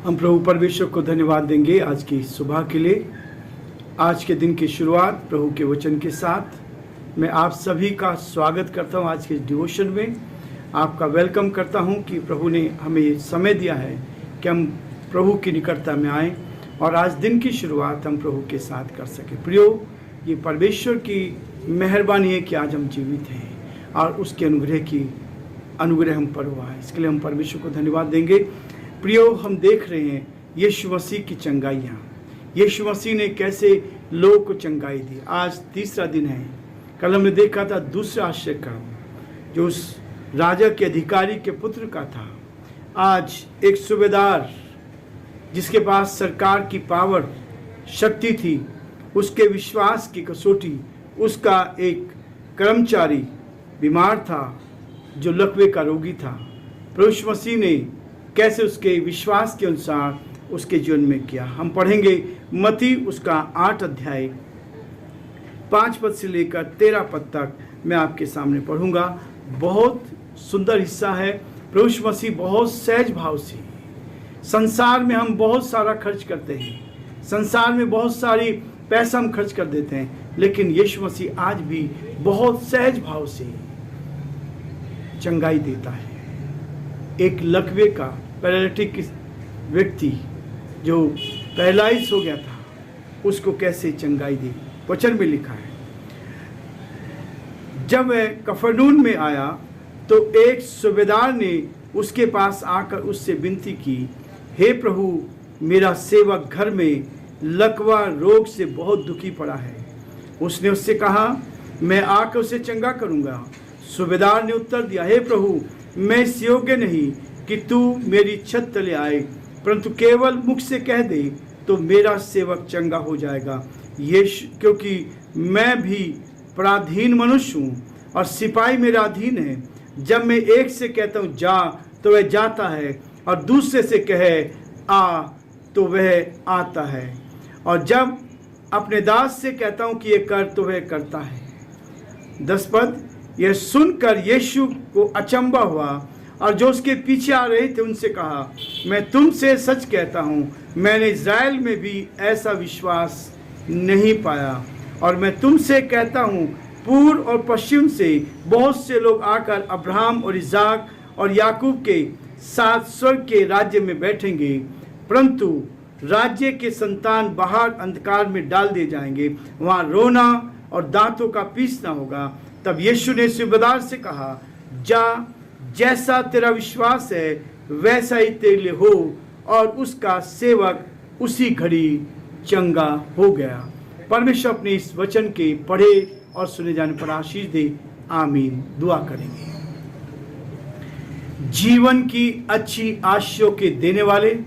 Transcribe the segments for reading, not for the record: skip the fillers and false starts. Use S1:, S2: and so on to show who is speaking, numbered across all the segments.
S1: हम प्रभु परमेश्वर को धन्यवाद देंगे आज की सुबह के लिए, आज के दिन की शुरुआत प्रभु के वचन के साथ। मैं आप सभी का स्वागत करता हूं आज के डिवोशन में, आपका वेलकम करता हूं कि प्रभु ने हमें ये समय दिया है कि हम प्रभु की निकटता में आएँ और आज दिन की शुरुआत हम प्रभु के साथ कर सकें। प्रियो, ये परमेश्वर की मेहरबानी है कि आज हम जीवित हैं और उसके अनुग्रह हम पर हुआ है, इसके लिए हम परमेश्वर को धन्यवाद देंगे। प्रियो, हम देख रहे हैं यीशु मसीह की चंगाइयाँ, यीशु मसीह ने कैसे लोगों को चंगाई दी। आज तीसरा दिन है। कल हमने देखा था दूसरा आश्चर्य काम जो उस राजा के अधिकारी के पुत्र का था। आज एक सूबेदार जिसके पास सरकार की पावर शक्ति थी, उसके विश्वास की कसौटी, उसका एक कर्मचारी बीमार था जो लकवे का रोगी था। प्रभु मसीह ने कैसे उसके विश्वास के अनुसार उसके जीवन में किया। हम पढ़ेंगे मत्ती उसका 8 अध्याय 5 पद से लेकर 13 पद तक मैं आपके सामने पढ़ूंगा। बहुत सुंदर हिस्सा है। प्रभु मसीह बहुत सहज भाव से, संसार में हम बहुत सारा खर्च करते हैं, संसार में बहुत सारी पैसा हम खर्च कर देते हैं, लेकिन यीशु मसीह आज भी बहुत सहज भाव से चंगाई देता है। एक लकवे का पैरालिटिक व्यक्ति जो पैरालाइज हो गया था, उसको कैसे चंगाई दी, वचन में लिखा है। जब वह कफरनहूम में आया तो एक सूबेदार ने उसके पास आकर उससे विनती की, हे प्रभु, मेरा सेवक घर में लकवा रोग से बहुत दुखी पड़ा है। उसने उससे कहा, मैं आकर उसे चंगा करूंगा। सूबेदार ने उत्तर दिया, हे प्रभु, मैं इस योग्य नहीं कि तू मेरी छत तले आए, परंतु केवल मुख से कह दे तो मेरा सेवक चंगा हो जाएगा। क्योंकि मैं भी पराधीन मनुष्य हूँ और सिपाही मेरा अधीन है। जब मैं एक से कहता हूँ जा तो वह जाता है, और दूसरे से कहे आ तो वह आता है, और जब अपने दास से कहता हूँ कि ये कर तो वह करता है। 10 पद। यह सुनकर यीशु को अचंभा हुआ और जो उसके पीछे आ रहे थे उनसे कहा, मैं तुमसे सच कहता हूँ, मैंने इज़राइल में भी ऐसा विश्वास नहीं पाया। और मैं तुमसे कहता हूँ, पूर्व और पश्चिम से बहुत से लोग आकर अब्राहम और इसहाक और याकूब के साथ स्वर्ग के राज्य में बैठेंगे, परंतु राज्य के संतान बाहर अंधकार में डाल दिए जाएंगे, वहाँ रोना और दांतों का पीसना होगा। तब यीशु ने सूबेदार से कहा, जा, जैसा तेरा विश्वास है वैसा ही तेरे लिए हो, और उसका सेवक उसी घड़ी चंगा हो गया। परमेश्वर अपने इस वचन के पढ़े और सुने जाने पर आशीष दे। आमीन। दुआ करेंगे। जीवन की अच्छी आशीषों के देने वाले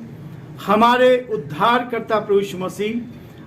S1: हमारे उद्धारकर्ता प्रभु यीशु मसीह,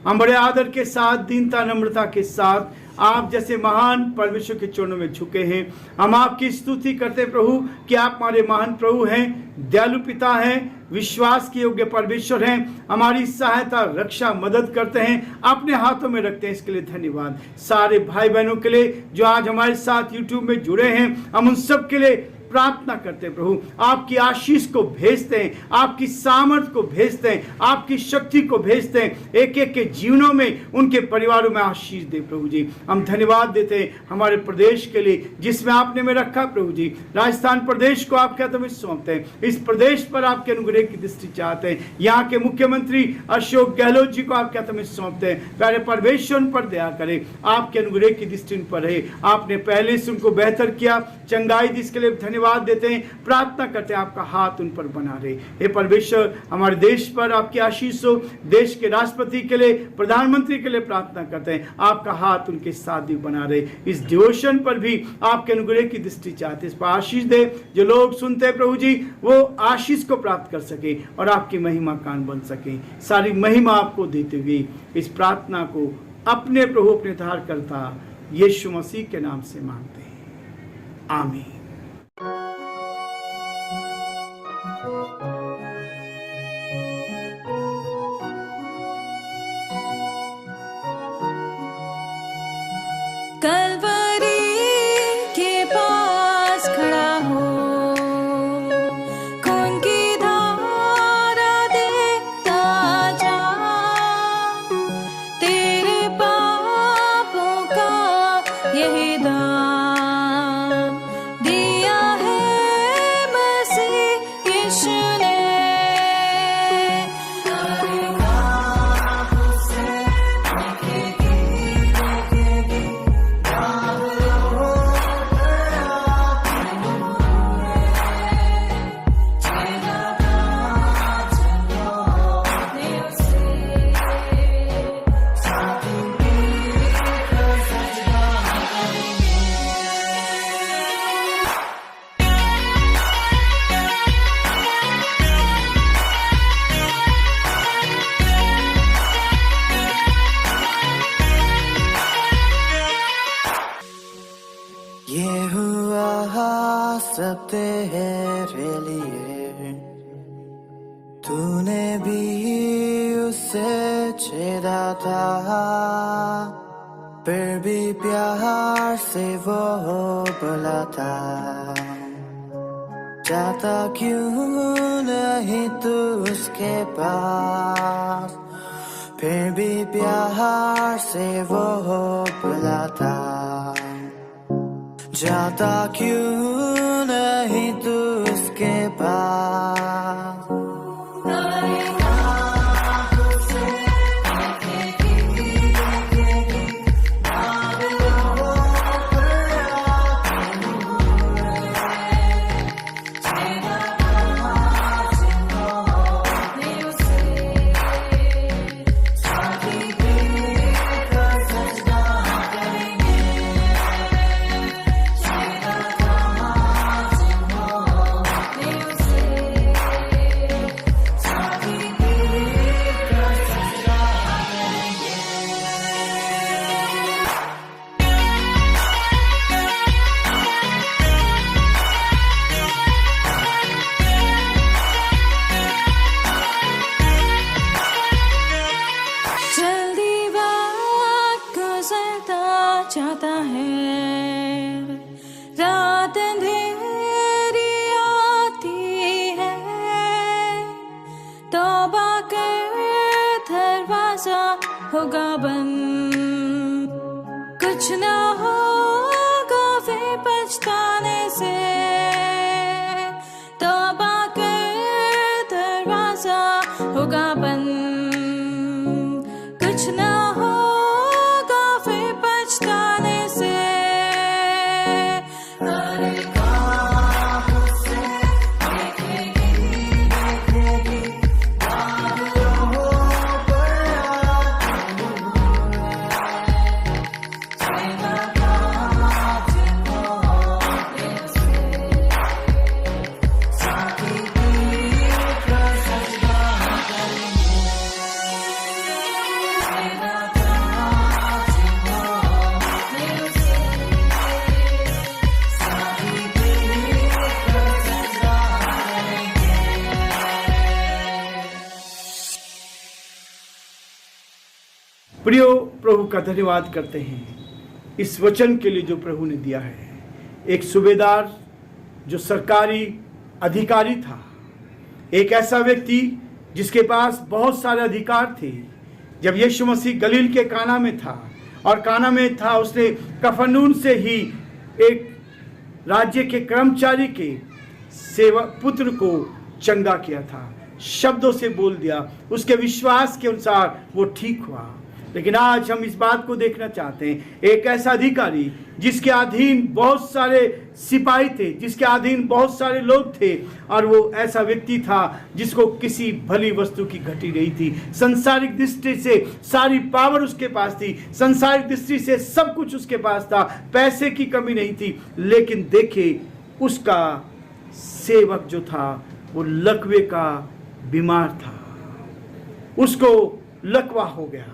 S1: हम बड़े आदर के साथ, दीनता, नम्रता के साथ आप जैसे महान परमेश्वर के चरणों में झुके हैं। हम आपकी स्तुति करते प्रभु कि आप हमारे महान प्रभु हैं, दयालु पिता हैं, विश्वास के योग्य परमेश्वर हैं, हमारी सहायता, रक्षा, मदद करते हैं, अपने हाथों में रखते हैं। इसके लिए धन्यवाद। सारे भाई बहनों के लिए जो आज हमारे साथ यूट्यूब में जुड़े हैं, हम उन सब के लिए प्रार्थना करते हैं प्रभु, आपकी आशीष को भेजते हैं, आपकी सामर्थ को भेजते हैं, आपकी शक्ति को भेजते हैं। एक एक के जीवनों में, उनके परिवारों में आशीष दे प्रभु जी। हम धन्यवाद देते हैं हमारे प्रदेश के लिए जिसमें आपने में रखा प्रभु जी। राजस्थान प्रदेश को आपके हाथों में सौंपते हैं। इस प्रदेश पर आपके अनुग्रह की दृष्टि चाहते हैं। यहाँ के मुख्यमंत्री अशोक गहलोत जी को आपके हाथों में सौंपते हैं। प्यारे परमेश्वर उन पर दया करें, आपके अनुग्रह की दृष्टि उन पर रहे। आपने पहले से उनको बेहतर किया, चंगाई दी, इसके लिए धन्यवाद देते हैं। प्रार्थना करते हैं आपका हाथ उन पर बना रहे। हे परमेश्वर, हमारे देश पर आपकी आशीष हो। देश के राष्ट्रपति के लिए, प्रधानमंत्री के लिए प्रार्थना करते हैं, आपका हाथ उनके साथ भी बना रहे। इस डिवोशन पर भी आपके अनुग्रह की दृष्टि चाहते, इस पर आशीष दे। जो लोग सुनते हैं प्रभु जी, वो आशीष को प्राप्त कर सके और आपकी महिमा कान बन सके। सारी महिमा आपको देते हुए इस प्रार्थना को अपने प्रभु, अपने उद्धारकर्ता यीशु मसीह के नाम से मांगते हैं। आमीन।
S2: कलवरी के पास खड़ा हो, खून की धारा दे
S3: तेरे लिए। तूने भी उसे छेड़ा था, फिर भी प्यार से वो बोला था, जाता क्यों नहीं तू उसके पास। फिर भी प्यार से वो बोला था, जाता क्यों नहीं तू उसके पास।
S2: जाता है, रात अंधेरी आती है, तौबा कर दरवाजा होगा बंद, कुछ ना होगा फिर पछताने से। तौबा कर दरवाजा होगा बंद, कुछ ना
S1: प्रियो, प्रभु का धन्यवाद करते हैं इस वचन के लिए जो प्रभु ने दिया है। एक सूबेदार जो सरकारी अधिकारी था, एक ऐसा व्यक्ति जिसके पास बहुत सारे अधिकार थे। जब यीशु मसीह गलील के काना में था और काना में था, उसने कफरनहूम से ही एक राज्य के कर्मचारी के सेवक पुत्र को चंगा किया था, शब्दों से बोल दिया, उसके विश्वास के अनुसार वो ठीक हुआ। लेकिन आज हम इस बात को देखना चाहते हैं, एक ऐसा अधिकारी जिसके अधीन बहुत सारे सिपाही थे, जिसके अधीन बहुत सारे लोग थे, और वो ऐसा व्यक्ति था जिसको किसी भली वस्तु की घटी नहीं थी। संसारिक दृष्टि से सारी पावर उसके पास थी, संसारिक दृष्टि से सब कुछ उसके पास था, पैसे की कमी नहीं थी। लेकिन देखे, उसका सेवक जो था वो लकवे का बीमार था, उसको लकवा हो गया।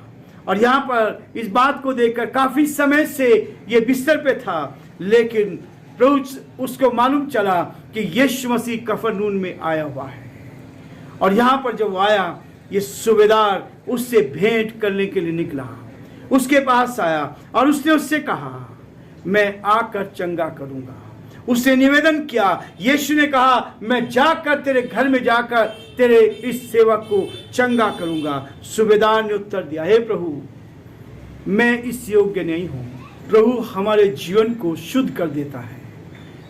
S1: और यहाँ पर इस बात को देखकर काफी समय से ये बिस्तर पे था, लेकिन प्रभु उसको मालूम चला कि यीशु मसीह कफरनहूम में आया हुआ है। और यहाँ पर जब वो आया, ये सूबेदार उससे भेंट करने के लिए निकला, उसके पास आया और उसने उससे कहा, मैं आकर चंगा करूंगा। उसने निवेदन किया। यीशु ने कहा, मैं जाकर तेरे घर में जाकर तेरे इस सेवक को चंगा करूंगा। सूबेदार ने उत्तर दिया, हे प्रभु, मैं इस योग्य नहीं हूं। प्रभु हमारे जीवन को शुद्ध कर देता है,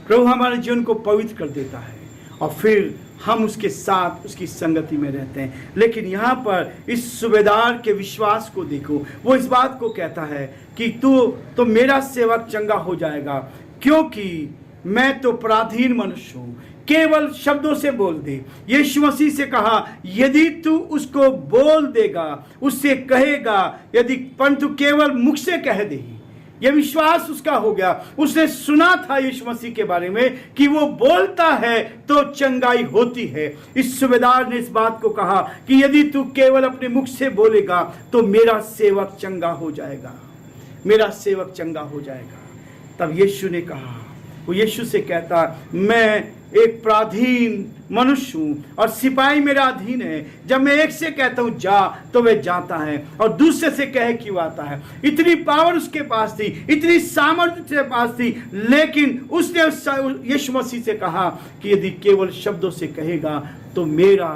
S1: प्रभु हमारे जीवन को पवित्र कर देता है, और फिर हम उसके साथ उसकी संगति में रहते हैं। लेकिन यहाँ पर इस सूबेदार के विश्वास को देखो। वो इस बात को कहता है कि तू तो मेरा सेवक चंगा हो जाएगा, क्योंकि मैं तो पराधीन मनुष्य हूं। केवल शब्दों से बोल दे। यीशु मसीह से कहा, यदि तू उसको बोल देगा, उससे कहेगा, यदि परंतु केवल मुख से कह दे। यह विश्वास उसका हो गया। उसने सुना था यीशु मसीह के बारे में कि वो बोलता है तो चंगाई होती है। इस सूबेदार ने इस बात को कहा कि यदि तू केवल अपने मुख से बोलेगा तो मेरा सेवक चंगा हो जाएगा, मेरा सेवक चंगा हो जाएगा। तब यीशु ने कहा, वो यीशु से कहता, मैं एक पराधीन मनुष्य हूँ और सिपाही मेरा अधीन है। जब मैं एक से कहता हूँ जा, तो वह जाता है, और दूसरे से कहे क्यों आता है। इतनी पावर उसके पास थी, इतनी सामर्थ्य उसके पास थी, लेकिन उसने यीशु मसीह से कहा कि यदि केवल शब्दों से कहेगा तो मेरा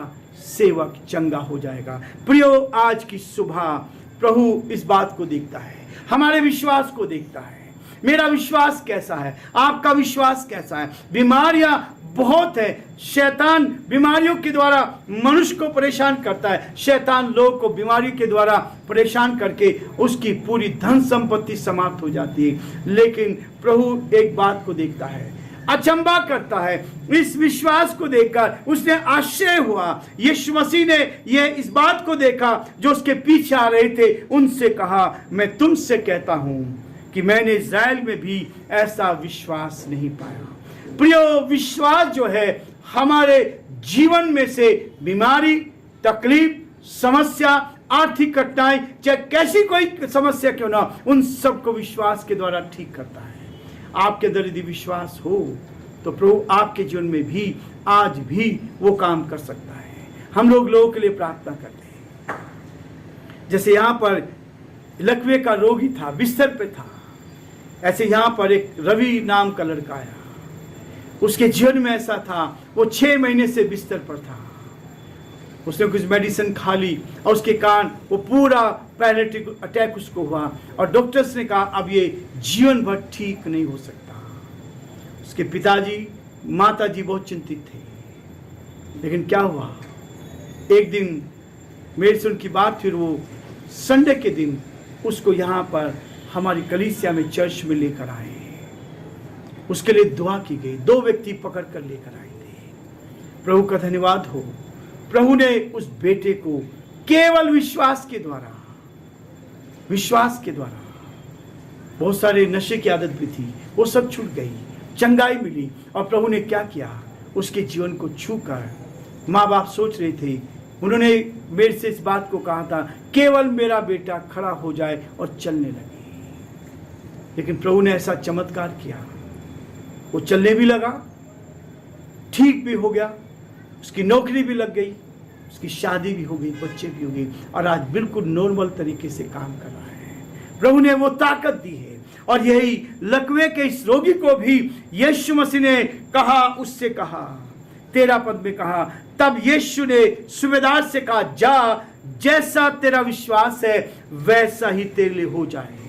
S1: सेवक चंगा हो जाएगा। प्रियो, आज की सुबह प्रभु इस बात को देखता है, हमारे विश्वास को देखता है। मेरा विश्वास कैसा है, आपका विश्वास कैसा है। बीमारियां बहुत है, शैतान बीमारियों के द्वारा मनुष्य को परेशान करता है। शैतान लोग को बीमारी के द्वारा परेशान करके उसकी पूरी धन संपत्ति समाप्त हो जाती है। लेकिन प्रभु एक बात को देखता है, अचंबा करता है। इस विश्वास को देखकर उसने आश्चर्य हुआ। यीशु मसीह ने यह इस बात को देखा, जो उसके पीछे आ रहे थे, उनसे कहा, मैं तुमसे कहता हूं कि मैंने इज़राइल में भी ऐसा विश्वास नहीं पाया। प्रियो, विश्वास जो है हमारे जीवन में से बीमारी, तकलीफ, समस्या, आर्थिक कठिनाई, चाहे कैसी कोई समस्या क्यों ना, उन सबको विश्वास के द्वारा ठीक करता है। आपके अंदर यदि विश्वास हो तो प्रभु आपके जीवन में भी आज भी वो काम कर सकता है। हम लोगों के लिए प्रार्थना करते हैं। जैसे यहाँ पर लकवे का रोगी था, बिस्तर पे था, ऐसे यहाँ पर एक रवि नाम का लड़का आया। उसके जीवन में ऐसा था, वो 6 महीने से बिस्तर पर था। उसने कुछ मेडिसिन खा ली और उसके कारण वो पूरा पैरालिटिक अटैक उसको हुआ, और डॉक्टर्स ने कहा अब ये जीवन भर ठीक नहीं हो सकता। उसके पिताजी, माताजी बहुत चिंतित थे। लेकिन क्या हुआ, एक दिन मेरे से उनकी बात, फिर वो संडे के दिन उसको यहाँ पर हमारी कलीसिया में, चर्च में लेकर आए। उसके लिए दुआ की गई। 2 व्यक्ति पकड़ कर लेकर आए थे। प्रभु का धन्यवाद हो, प्रभु ने उस बेटे को केवल विश्वास के द्वारा, बहुत सारे नशे की आदत भी थी, वो सब छूट गई, चंगाई मिली। और प्रभु ने क्या किया, उसके जीवन को छूकर, माँ बाप सोच रहे थे, उन्होंने मेरे से इस बात को कहा था, केवल मेरा बेटा खड़ा हो जाए और चलने लगे। लेकिन प्रभु ने ऐसा चमत्कार किया, वो चलने भी लगा, ठीक भी हो गया, उसकी नौकरी भी लग गई, उसकी शादी भी हो गई, बच्चे भी हो गए, और आज बिल्कुल नॉर्मल तरीके से काम कर रहा है। प्रभु ने वो ताकत दी है। और यही लकवे के इस रोगी को भी यीशु मसीह ने कहा, उससे कहा 13 पद में कहा, तब यीशु ने सूबेदार से कहा, जा, जैसा तेरा विश्वास है वैसा ही तेरे लिए हो जाए।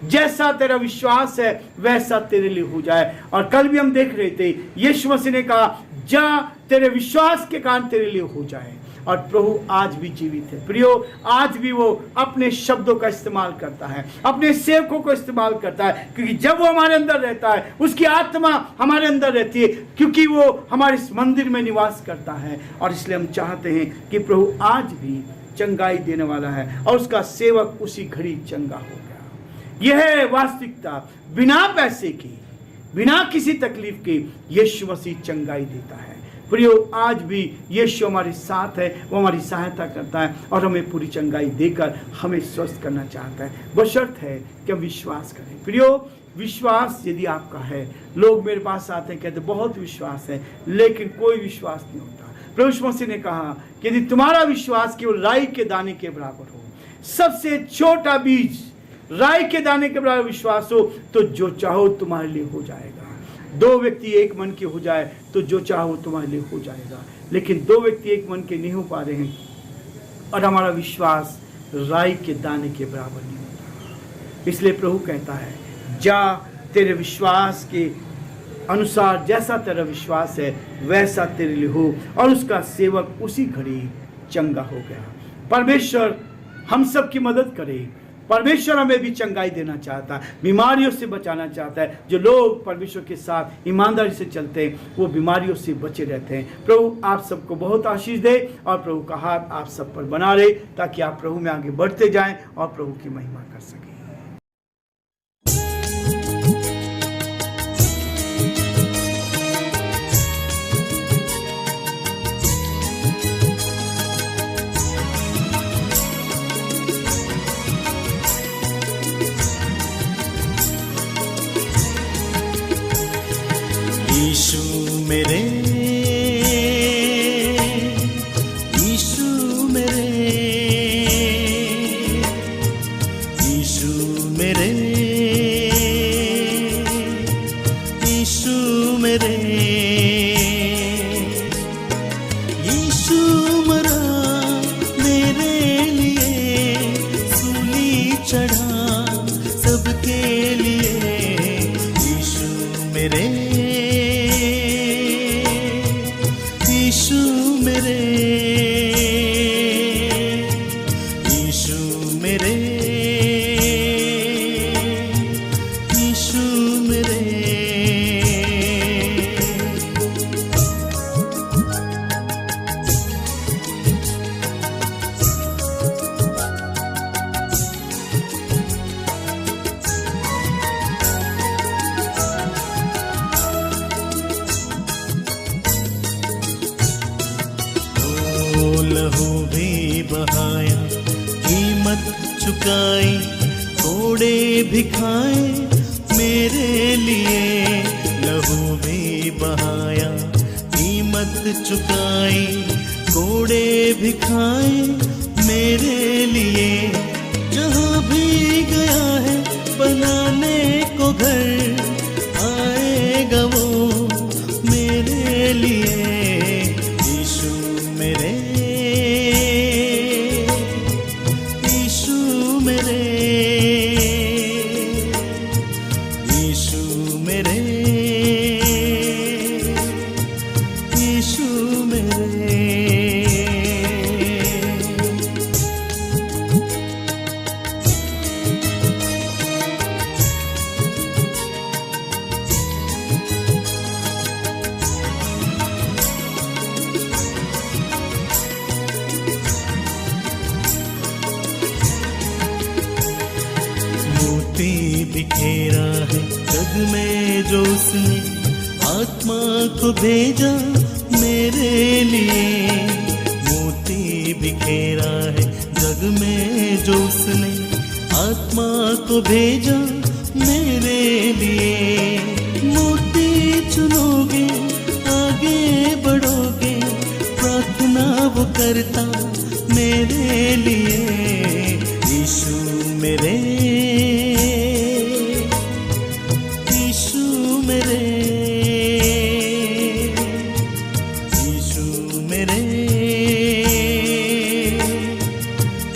S1: जैसा तेरा विश्वास है वैसा तेरे लिए हो जाए। और कल भी हम देख रहे थे, यीशु मसीह ने कहा, जा, तेरे विश्वास के कारण तेरे लिए हो जाए। और प्रभु आज भी जीवित है। प्रियो, आज भी वो अपने शब्दों का इस्तेमाल करता है, अपने सेवकों को इस्तेमाल करता है, क्योंकि जब वो हमारे अंदर रहता है, उसकी आत्मा हमारे अंदर रहती है, क्योंकि वो हमारे इस मंदिर में निवास करता है। और इसलिए हम चाहते हैं कि प्रभु आज भी चंगाई देने वाला है, और उसका सेवक उसी घड़ी चंगा हो गया। यह है वास्तविकता। बिना पैसे की, बिना किसी तकलीफ के यीशु मसीह चंगाई देता है। प्रियो, आज भी यीशु हमारे साथ है, वो हमारी सहायता करता है और हमें पूरी चंगाई देकर हमें स्वस्थ करना चाहता है, बशर्त है कि हम विश्वास करें। प्रियो, विश्वास यदि आपका है, लोग मेरे पास आते हैं, कहते बहुत विश्वास है, लेकिन कोई विश्वास नहीं होता। प्रभु यीशु मसीह ने कहा कि यदि तुम्हारा विश्वास केवल राई के दाने के बराबर हो, सबसे छोटा बीज राई के दाने के बराबर विश्वास हो, तो जो चाहो तुम्हारे लिए हो जाएगा। 2 व्यक्ति एक मन के हो जाए तो जो चाहो तुम्हारे लिए हो जाएगा। लेकिन 2 व्यक्ति एक मन के नहीं हो पा रहे हैं, और हमारा विश्वास राई के दाने के बराबर नहीं होता। इसलिए प्रभु कहता है, जा, तेरे विश्वास के अनुसार जैसा तेरा विश्वास है वैसा तेरे लिए हो। और उसका सेवक उसी घड़ी चंगा हो गया। परमेश्वर हम सब की मदद करे। परमेश्वर हमें भी चंगाई देना चाहता है, बीमारियों से बचाना चाहता है। जो लोग परमेश्वर के साथ ईमानदारी से चलते हैं वो बीमारियों से बचे रहते हैं। प्रभु आप सबको बहुत आशीष दे, और प्रभु का हाथ आप सब पर बना रहे, ताकि आप प्रभु में आगे बढ़ते जाएं और प्रभु की महिमा कर सकें।
S4: मेरे, यीशु मेरे, यीशु मेरे, यीशु मरा मेरे लिए, सूली चढ़ा सबके लिए, यीशु मेरे, यीशु मेरे, यीशु मेरे, यीशु मेरे। लहू भी बहाया, कीमत चुकाई, कोड़े भी खाए मेरे लिए। लहू भी बहाया, कीमत चुकाई, कोड़े भी खाए मेरे लिए। जहाँ भी गया है बनाने को घर, आएगा वो मेरे लिए। यीशु मेरे, यीशु मेरे, यीशु मेरे, यीशु मेरे। मोती बिखेरा है जग में जो उसने, आत्मा को भेजा मेरे लिए। मोती बिखेरा है जग में जो उसने, आत्मा को भेजा मेरे लिए। मोती चुनोगे आगे बढ़ोगे, प्रार्थना वो करता मेरे लिए। यीशु मेरे, यीशु मेरे, यीशु मेरे,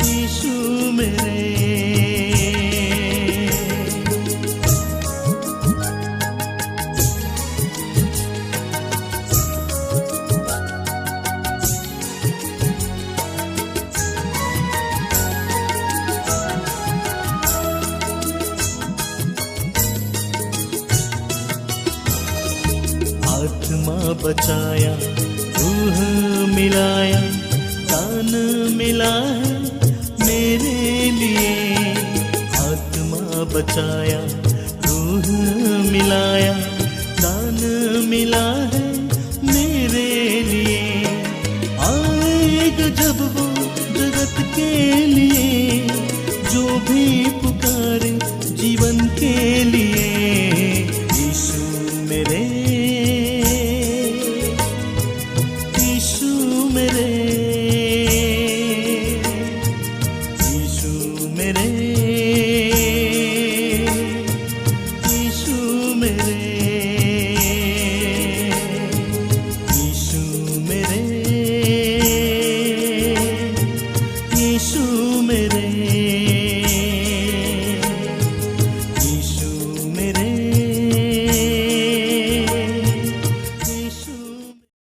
S4: यीशु मेरे। आत्मा बचाया, रूह मिलाया, दान मिला है मेरे लिए। आत्मा बचाया, रूह मिलाया, दान मिला है मेरे लिए। आएगा जब वो जगत के लिए, जो भी पुकारे जीवन के लिए। यीशु मेरे, यीशु मेरे, यीशु मेरे, यीशु मेरे, यीशु मेरे, यीशु मेरे।